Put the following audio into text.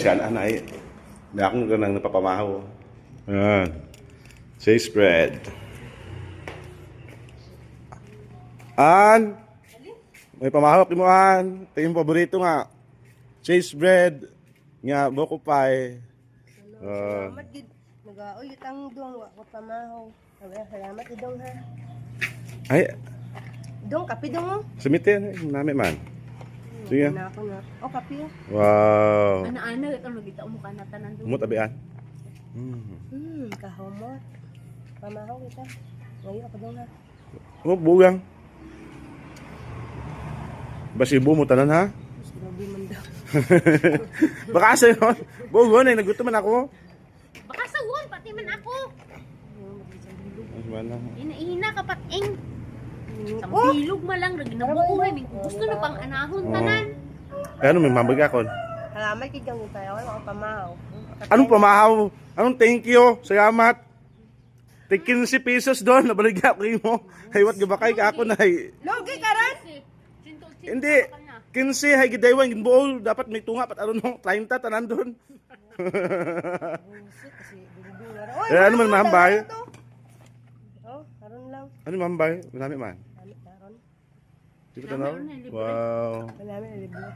special anay. May akong ganang napapamahaw. Ayan. Cheese bread. An, may pamahawak mo an. Ito yung paborito nga. Cheese bread. Nga, buko pie. Salamat gid. Nag-aoy itang duwang wa ko pamahaw. Salamat idong ha. Ay, Dong kape dong. sumitin. Nami man. Sige. Na ako na. Oh kape. Wow. Ana-ana ito nagita mo ka na tanan doon. Umot abian. Kahomot. Pamahaw kita. Ngayon ako dong ha. Oh, bugang. Basibo mo tanan ha? Mas grabe man daw. Baka sa'yo. Bugon eh, nagutuman ako. Baka sagon pati man ako. Wala. Ina ka pating. Sa Oh! bilog ma lang nagnabuhay min gusto na pang anahon tanan. Kaya ano, may mambag ako. Salamat gid kang tayo ako pamahaw. Anong pamahaw? Anong thank you? Salamat. Take 15 pesos doon. Nabaligya ko mo. Hay, what gabakay ka ako na hay. Logi karan. Hindi. 15 hay gidaywan ginbuol. Dapat may tunga pat aron mo 30 tanan doon. Eh, ano man mahambay? Oh, karon lang. Ano mahambay? Marami man. Karon. Di ko tanaw. Wow. Marami na libre.